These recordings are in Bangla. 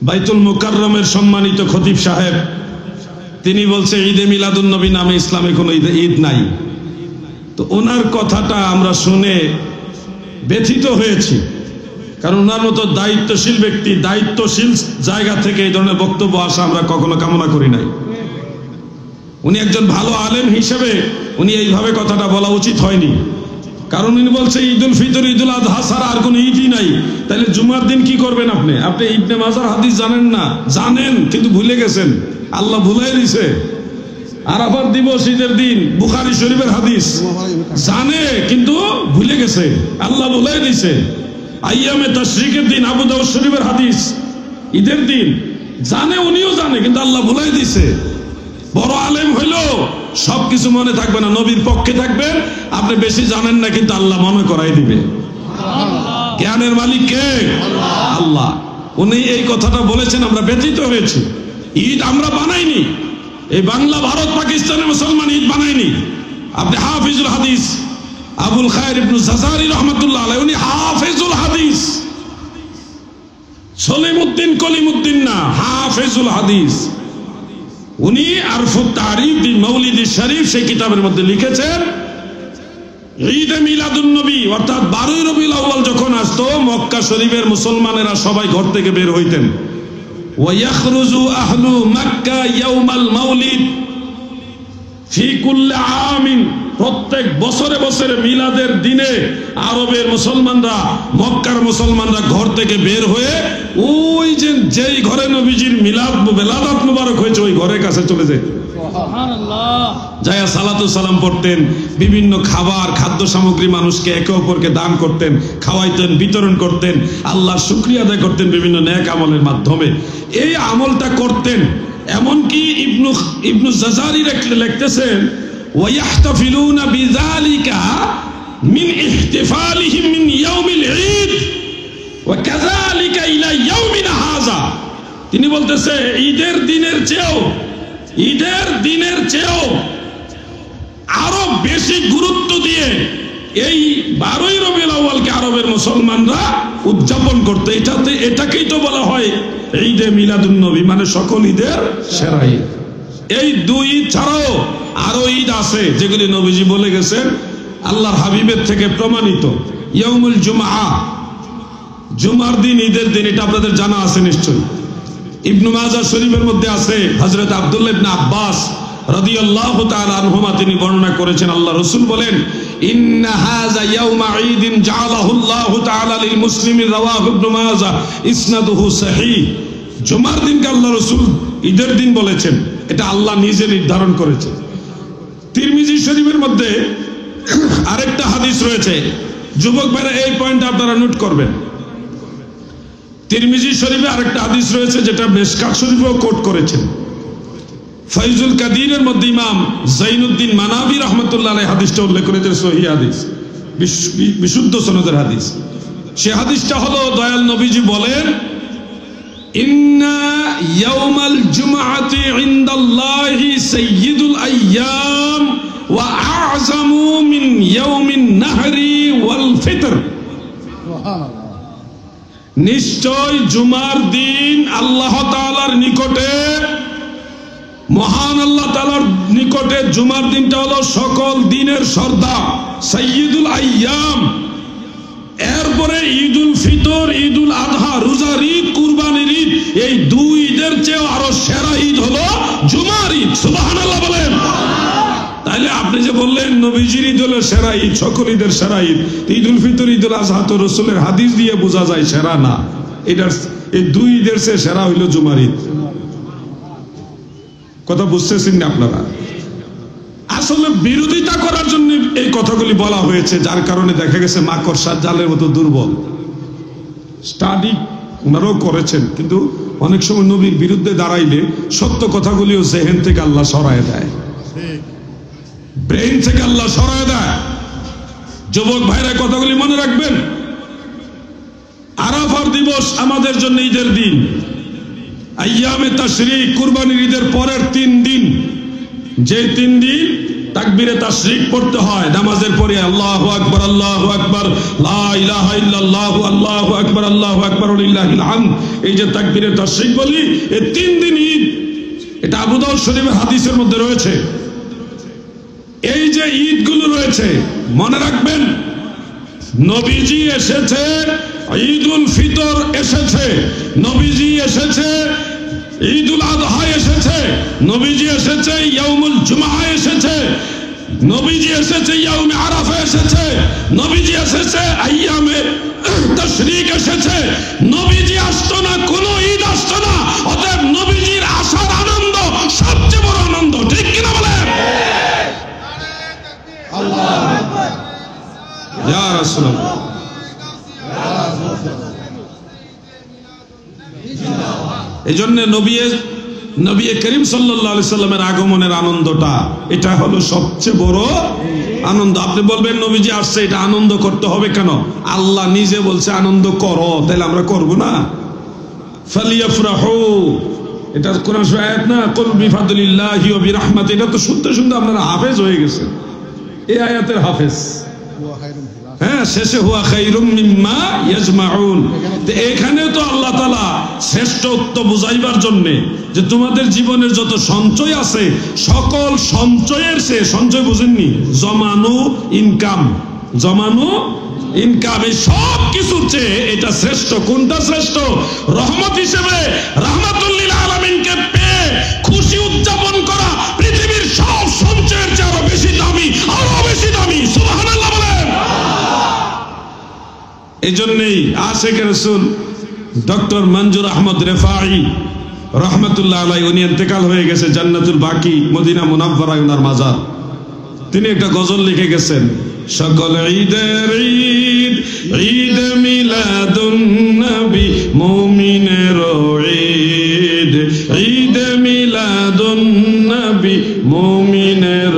বাইতুল মুকাররমের সম্মানিত খতিব সাহেব তিনি বলছে ঈদে মিলাদুন নবী নামে ইসলামে কোনো ঈদ নাই। তো ওনার কথাটা আমরা শুনে ব্যথিত হয়েছি, কারণ ওনার মতো দায়িত্বশীল ব্যক্তি দায়িত্বশীল জায়গা থেকে এই ধরনের বক্তব্য আসা আমরা কখনো কামনা করি নাই। উনি একজন ভালো আলেম হিসেবে উনি এইভাবে কথাটা বলা উচিত হয়নি, কারণ উনি বলছে ঈদুল ফিতর ঈদুল আজহা ছাড়া আর কোনো ঈদই নাই। তাহলে জুমার দিন কি করবেন আপনি? আপনি ইবনে মাজার হাদিস জানেন না? জানেন, কিন্তু ভুলে গেছেন, আল্লাহ ভুলাই দিছে। আরাফাত দিবস ঈদের দিন বুখারী শরীফের হাদিস জানে, কিন্তু ভুলে গেছে, আল্লাহ ভুলাই দিছে। আইয়ামে তাশরিকের দিন আবু দাউদ শরীফের হাদিস ঈদের দিন জানে, উনিও জানে, কিন্তু আল্লাহ ভুলাই দিছে। বড় আলেম হইল সবকিছু মনে থাকবে না, নবীর পক্ষে থাকবেন, আপনি বেশি জানেন না, কিন্তু আল্লাহ মনে করাই দিবে। জ্ঞানের মালিক কে? আল্লাহ। উনি এই কথাটা বলেছেন, আমরা ব্যথিত হয়েছি। ঈদ আমরা বানাইনি, এই বাংলা ভারত পাকিস্তানের মুসলমান ঈদ বানাইনি। আপনি হাফিজুল হাদিস আবুল খায়ের ইবনে জাজারি রাহমাতুল্লাহ আলাইহি, উনি হাফিজুল হাদিস, সলিমউদ্দিন কলিমউদ্দিন না, হাফিজুল হাদিস। উনি আরফুত তারিখ বি মৌলিদ শরীফ সেই কিতাবের মধ্যে লিখেছেন, ঈদে মিলাদুন নবী অর্থাৎ 12 রবিউল আউয়াল যখন আসতো, মক্কা শরীফের মুসলমানেরা সবাই ঘর থেকে বের হইতেন। ওয়া ইয়াখরুজু আহলু মক্কা ইয়াউমাল মাউলিদ ফি কুল্লি আমিন, প্রত্যেক বছরে বছরে মিলাদের দিনে আরবের মুসলমানরা, মক্কার মুসলমানরা ঘর থেকে বের হয়ে ওই যেই ঘরে নবীজির মিলাদাত মুবারক হয়েছে ওই ঘরের কাছে চলে যেত। সুবহানাল্লাহ। যায়া সালাতু সালাম পড়তেন, বিভিন্ন খাবার খাদ্য সামগ্রী মানুষকে একে অপরকে দান করতেন, খাওয়াইতেন, বিতরণ করতেন, আল্লাহর শুকরিয়া আদায় করতেন বিভিন্ন নেক আমলের মাধ্যমে। এই আমলটা করতেন, এমনকি ইবনু জাজারি লিখতেছেন ويحتفلون بذلك من احتفالهم من يوم العيد وكذلك الى يومنا هذا। তিনি বলতেছে ঈদের দিনের চেয়েও আরো বেশি গুরুত্ব দিয়ে এই 12 রবিউল আউয়ালকে আরবের মুসলমানরা উদযাপন করতে। এটাকেই তো বলা হয় ঈদে মিলাদুন নবী, মানে সকল ঈদের সেরা ঈদ। এই দুই ঈদ ছাড়াও আরো ঈদ আছে যেগুলি নবীজি বলে গেছেন, আল্লাহর হাবিবের থেকে প্রমাণিত। ইয়াউমুল জুমআ, জুমার দিন ঈদের দিন, এটা আপনাদের জানা আছে নিশ্চয়ই। ইবনে মাজাহ শরীফের মধ্যে আছে, হযরত আব্দুল্লাহ ইবনে আব্বাস রাদিয়াল্লাহু তাআলা আনহুমা তিনি বর্ণনা করেছেন, আল্লাহ রাসূল বলেন, ইন্না হাযা ইয়াউমা ঈদিন জাআলাহুল্লাহু তাআলা লিল মুসলিমিন, রাওয়াহু ইবনে মাজাহ, ইসনাদুহু সহিহ। জুমার দিনকে আল্লাহ রাসূল ঈদের দিন বলেছেন, এটা আল্লাহ নিজে নির্ধারণ করেছে। তিরমিজি শরীফের মধ্যে আরেকটা হাদিস রয়েছে, যুবক ভাইরা এই পয়েন্ট আপনারা নোট করবেন। তিরমিজি শরীফে আরেকটা হাদিস রয়েছে যেটা মিশকাত শরীফেও কোট করেছেন। ফাইজুল কাদিরের মধ্যে ইমাম জাইনুদ্দিন মানাবী রাহমাতুল্লাহ আলাইহি হাদিসটা উল্লেখ করেছেন, সহিহ হাদিস, বিশুদ্ধ সনদের হাদিস। সে হাদিসটা হলো, দয়াল নবীজি বলেন, ইন্না ইয়াউমাল জুমআতি ইনদাল্লাহি সাইয়্যিদুল আইয়াম ওয়া আ'যামু মিন ইয়াউমিন নাহরি ওয়াল ফিতর। সুবহানাল্লাহ। নিশ্চয় জুমার দিন আল্লাহ তাআলার নিকটে, মহান আল্লাহ তাআলার নিকটে জুমার দিনটা হলো সকল দিনের সর্দার, সাইয়্যিদুল আইয়াম। এরপরে ঈদুল ফিতর, ঈদুল আযহা, রোজার ঈদ, কুরবানির ঈদ, এই দুই ঈদের চেয়ে আরো সেরা ঈদ হলো জুমার ঈদ। সুবহানাল্লাহ বলেন। তাইলে আপনি যে বললেন নবীজির ঈদ হলো সেরা ঈদ, সকল ঈদের সেরা ঈদ, ঈদুল ফিতর, ঈদুল আযহা তো রাসূলের হাদিস দিয়ে বোঝা যায় সেরা না। এটার এই দুই ঈদের চেয়ে সেরা হইল জুমার ঈদ। কথা বুঝতেছেন না আপনারা? আসলে বিরোধিতা করার জন্য এই কথাগুলি বলা হয়েছে, যার কারণে দেখা গেছে মাকড়সার জালের মতো দুর্বল। স্টাডি ওনারাও করেছেন, কিন্তু অনেক সময় নবীর বিরুদ্ধে দাঁড়াইলে সত্য কথাগুলিও জেহেন থেকে আল্লাহ সরায় দেয়, ব্রেইন থেকে আল্লাহ সরায় দেয়। যুবক ভাইরা কথাগুলি মনে রাখবেন। আরাফার দিবস আমাদের জন্য ঈদের দিন, আইয়ামে তাশরিক কুরবানির ঈদের পরের 3 দিন, যে 3 দিন তাকবীরে তাশরিক পড়তে হয় নামাজের পরে, আল্লাহু আকবার আল্লাহু আকবার লা ইলাহা ইল্লাল্লাহু আল্লাহু আকবার ওয়ালিল্লাহিল হামদ, এই যে তাকবীরে তাশরিক বলি, এই 3 দিন ঈদ। এটা আবু দাউদ শরীফের হাদিসের মধ্যে রয়েছে। এই যে ঈদগুলো রয়েছে মনে রাখবেন, নবীজি এসেছে, ঈদুল ফিতর এসেছে, নবীজি এসেছে, ঈদুল আযহা এসেছে, নবীজি এসেছে, ইয়াউমুল জুমআহ এসেছে, নবীজি এসেছে, ইয়াউমে আরাফা এসেছে, নবীজি এসেছে, আইয়ামে তাশরিক এসেছে। নবীজি আসতো না, কোন ঈদ আসতো না। অতএব নবীজির আসার আনন্দ সবচেয়ে বড় আনন্দ, ঠিক কিনা বলেন? আল্লাহু আকবার, ইয়া রাসূলুল্লাহ। এই জন্য নবী করিম সাল্লাল্লাহু আলাইহি সাল্লামের আগমনের আনন্দটা, এটা হলো সবচেয়ে বড় আনন্দ। আপনি বলবেন নবীজি আসছে, এটা আনন্দ করতে হবে কেন? আল্লাহ নিজে বলছে আনন্দ করো, তাহলে আমরা করব না? ফালিয়াফরাহু, এটা কোরআন শরীফের আয়াত না? কুল বিফাদলিল্লাহি ওয়া বিরহমাতি। এটা তো শুনতে শুনতে আপনারা হাফেজ হয়ে গেছেন, এই আয়াতের হাফেজ। হ্যাঁ, শেষে হুয়া খায়রুম মিম্মা ইয়াজমাউন। এখানে তো আল্লাহ তাআলা শ্রেষ্ঠত্ব বুঝাইবার জন্য যে তোমাদের জীবনের যত সঞ্চয় আছে, সকল সঞ্চয়ের চেয়ে, সঞ্চয় বুঝেননি, জমানো ইনকাম, জমানো ইনকাম, এই সব কিছুর চেয়ে এটা শ্রেষ্ঠ। কোনটা শ্রেষ্ঠ? রহমত হিসেবে রাহমাতুল লিল আলামিনকে পেয়ে খুশি উদযাপন করা পৃথিবীর সব সঞ্চয়ের চেয়ে আরো বেশি দামি, আরো বেশি দামি। সুবহানাল্লাহ বলেন। এই জন্যই আশিক রাসূল ডক্টর মঞ্জুর আহমদ রেফাই রহমতুল্লাহ আলাইহি, উনি ইন্তেকাল হয়ে গেছে, জান্নাতুল বাকি মদিনা মুনাওয়ারায় ওনার মাজার। তিনি একটা গজল লিখে গেছেন, সকল ঈদের ঈদ, ঈদ মিলাদুন নবী, মুমিনের ঈদ, ঈদ মিলাদুন নবী, মুমিনের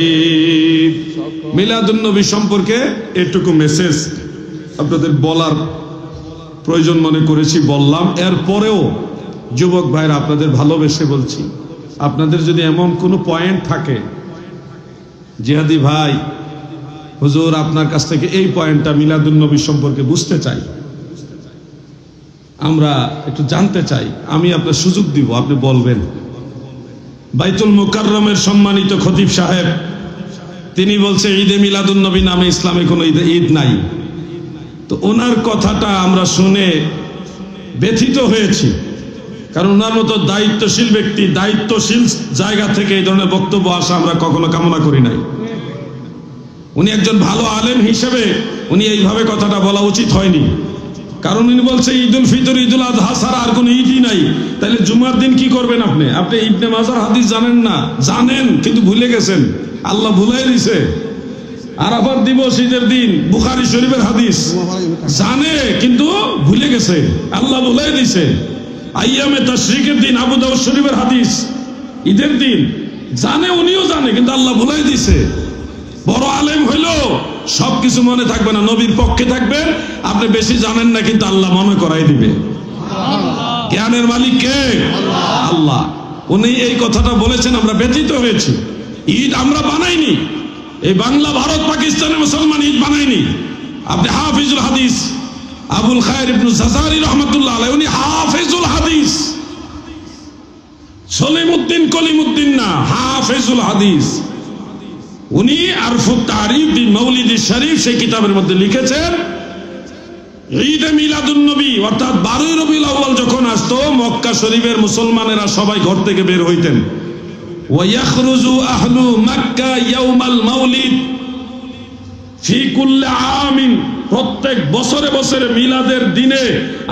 ঈদ। মিলাদুন নবী সম্পর্কে এটুকু মেসেজ আপনাদের বলার প্রয়োজন মনে করেছি, বললাম। এরপরেও যুবক ভাইরা, আপনাদের ভালোবেসে বলছি, আপনাদের যদি এমন কোনো পয়েন্ট থাকে, জিহাদি ভাই হুজুর আপনার কাছ থেকে এই পয়েন্টটা মিলাদুন নবী সম্পর্কে বুঝতে চাই, আমরা একটু জানতে চাই, আমি আপনার সুযোগ দিব, আপনি বলবেন। বাইতুল মুকাররমের সম্মানিত খতিব সাহেব, তিনি বলছে ঈদে মিলাদুন নবী নামে ইসলামে কোনো ঈদ নাই। তো ওনার কথাটা আমরা শুনে ব্যথিত হয়েছি, কারণ ওনার মতো দায়িত্বশীল ব্যক্তি, দায়িত্বশীল জায়গা থেকে এই ধরনের বক্তব্য আসা আমরা কখনো কামনা করি নাই। উনি একজন ভালো আলেম হিসেবে উনি এইভাবে কথাটা বলা উচিত হয়নি, কারণ উনি বলছে ঈদুল ফিতর, ঈদুল আযহা ছাড়া আর কোনো ঈদই নাই। তাহলে জুমার দিন কি করবেন আপনি? আপনি ইবনে মাজার হাদিস জানেন না? জানেন, কিন্তু ভুলে গেছেন, আল্লাহ ভুলাই দিছে। আরাফাত দিবস ঈদের দিন, বুখারী শরীফের হাদিস জানে, কিন্তু ভুলে গেছে, আল্লাহ ভুলাই দিছে। আইয়ামে তাশরিকের দিন, আবু দাউদ শরীফের হাদিস, ঈদের দিন জানে, উনিও জানে, কিন্তু আল্লাহ ভুলাই দিছে। বড় আলেম হইল সবকিছু মনে থাকবে না, নবীর পক্ষে থাকবেন, আপনি বেশি জানেন না, কিন্তু আল্লাহ মনে করাই দিবে। জ্ঞানের মালিক কে? আল্লাহ। উনি এই কথাটা বলেছেন, আমরা ব্যথিত হয়েছি। ঈদ আমরা বানাইনি, এই বাংলা ভারত পাকিস্তানের মুসলমান ঈদ বানাইনি। আপনি হাফিজুল হাদিস আবুল খায়ের ইবনে জাজারি রহমাতুল্লাহ আলাইহি, উনি হাফিজুল হাদিস, সলিমউদ্দিন কলিমউদ্দিন না, হাফিজুল হাদিস। উনি আরফুত তারিফ বি মৌলিদ শরীফ, সেই কিতাবের মধ্যে লিখেছেন, ঈদে মিলাদুন নবী অর্থাৎ 12 রবিউল আউয়াল যখন আসতো, মক্কা শরীফের মুসলমানেরা সবাই ঘর থেকে বের হইতেন। ওয়া ইয়াখরুজু আহলু মক্কা ইয়াউমাল মাউলিদ ফি কুল্লি আমিন, প্রত্যেক বছরে বছরে মিলাদের দিনে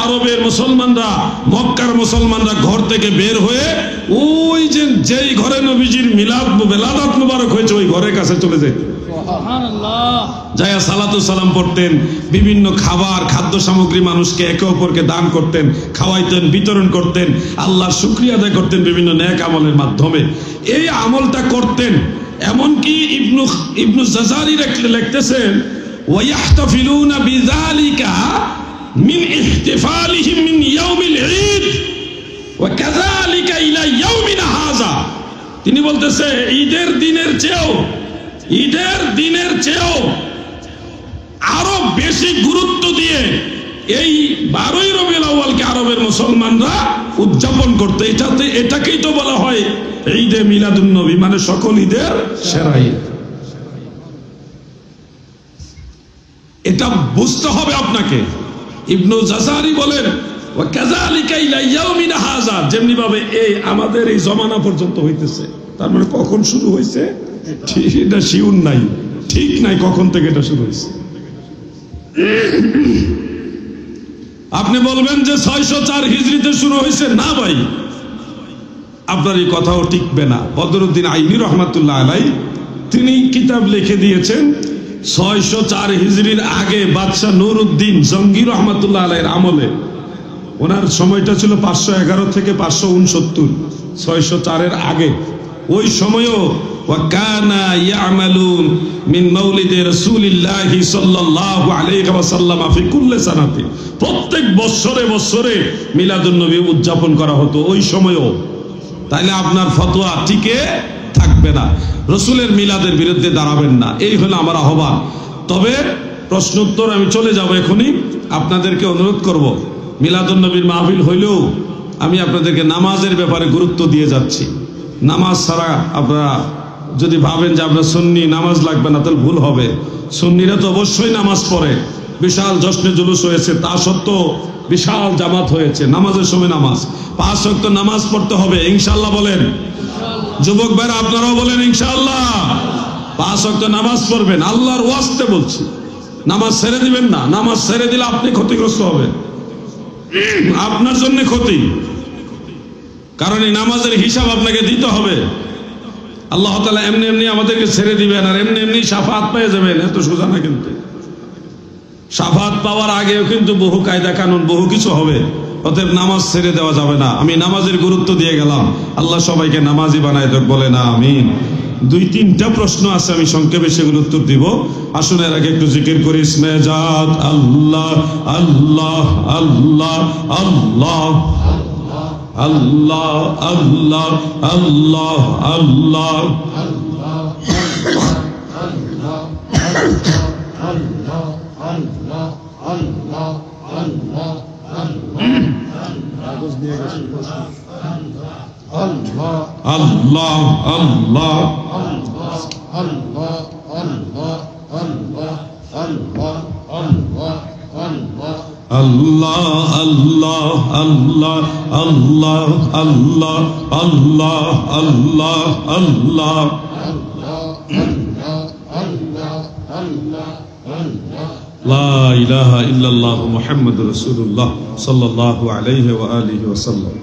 আরবের মুসলমানরা, মক্কার মুসলমানরা ঘর থেকে বের হয়ে ওই যে যেই ঘরে নবীজির মিলাদাত মুবারক হয়েছে ওই ঘরের কাছে চলে যেত। সুবহানাল্লাহ। যায়া সালাতু সালাম পড়তেন, বিভিন্ন খাবার খাদ্য সামগ্রী মানুষকে একে অপরকে দান করতেন, খাওয়াইতেন, বিতরণ করতেন, আল্লাহর শুকরিয়া আদায় করতেন বিভিন্ন নেক আমলের মাধ্যমে। এই আমলটা করতেন, এমনকি ইবনু জাজারি লিখতেছেন, ويحتفلون بذلك من احتفالهم من يوم العيد وكذلك إلى يومنا هذا। তিনি বলতেছে ঈদের দিনের চেয়েও আরো বেশি গুরুত্ব দিয়ে এই 12ই রবিউল আউয়ালকে আরবের মুসলমানরা উদযাপন করতে, এটাকেই তো বলা হয় ঈদে মিলাদুন নবী, মানে সকল ঈদের সেরা ঈদ। এটা বুঝতে হবে আপনাকে। ইবনু জাসারি বলেন ওয়া কাযালিকা ইলা ইয়াউমিনা হাযা, যেমনি ভাবে এই আমাদের এই জমানা পর্যন্ত হইতেছে, তার মানে কখন শুরু হয়েছে ঠিক এটা শিউর নাই, ঠিক নাই কখন থেকে এটা শুরু হয়েছে। আপনি বলবেন যে 604 হিজরিতে শুরু হয়েছে, না ভাই, আপনার এই কথাও টিকবে না। বদরুদ্দিন আইনি রহমাতুল্লাহ আলাই তিনি কিতাব লিখে দিয়েছেন 604 হিজরির আগে বাদশাহ নুরউদ্দিন জঙ্গি রহমাতুল্লাহ আলাইহির আমলে, ওনার সময়টা ছিল 511 থেকে 569, 604 আগে। ওই সময়ও ওয়াকানা ইয়ামালুন মিন মাউলিদি রাসূলিল্লাহি সাল্লাল্লাহু আলাইহি ওয়াসাল্লাম ফি কুল্লি সানাতি, প্রত্যেক বছরে মিলাদুন নবী উদযাপন করা হতো ওই সময়ও। তাইলে আপনার ফতোয়া টিকে থাকবে না, রাসূলের মিলাদের বিরুদ্ধে দাঁড়াবেন না, এই হলো আমার আহ্বান। তবে প্রশ্ন উত্তর আমি চলে যাব এখনই। আপনাদেরকে অনুরোধ করব, মিলাদুন নবীর মাহফিল হইলেও আমি আপনাদেরকে নামাজের ব্যাপারে গুরুত্ব দিয়ে যাচ্ছি। নামাজ ছাড়া আপনারা যদি ভাবেন যে আপনার সুন্নি নামাজ লাগবে না, তাহলে ভুল হবে। সুন্নিরা তো অবশ্যই নামাজ পড়ে, বিশাল জশ্নে জুলুস হয়েছে, তা সত্ত্বেও বিশাল জামাত হয়েছে, নামাজের সময় নামাজ, 5 ওয়াক্ত নামাজ পড়তে হবে ইনশাআল্লাহ বলেন। যুবক ভাইরা আপনারাও বলেন ইনশাআল্লাহ 5 ওয়াক্ত নামাজ পড়বেন, আল্লাহর ওয়াস্তে বলছি। নামাজ ছেড়ে দিবেন না, নামাজ ছেড়ে দিলে আপনি ক্ষতিগ্রস্ত হবেন, আপনার জন্য ক্ষতি, কারণ এই নামাজের হিসাব আপনাকে দিতে হবে। আল্লাহ তাআলা এমনি এমনি আমাদেরকে ছেড়ে দিবেন আর এমনি এমনি শাফাত পেয়ে যাবেন, এত সোজা না। কিন্তু শাফাত পাওয়ার আগেও কিন্তু বহু কায়দা কানুন, বহু কিছু হবে। অতএব নামাজ ছেড়ে দেওয়া যাবে না। আমি নামাজের গুরুত্ব দিয়ে গেলাম, আল্লাহ সবাইকে নামাজি বানায় দেখ, বলে না আমিন। 2-3টা প্রশ্ন আছে, আমি সংক্ষেপে সেগুলো উত্তর দিব। আসুন এর আগে একটু জিকির করি। ইসমে জাত আল্লাহ আল্লাহ আল্লাহ আল্লাহ আল্লাহ আল্লাহ আল্লাহ আল্লাহ আল্লাহ আল্লাহ আল্লাহ আল্লাহ আল্লাহ আল্লাহ আল্লাহ আল্লাহ আল্লাহ আল্লাহ লা ইলাহা ইল্লাল্লাহু মুহাম্মাদুর রাসূলুল্লাহ সাল্লাল্লাহু আলাইহি ওয়া আলিহি ওয়া সাল্লাম।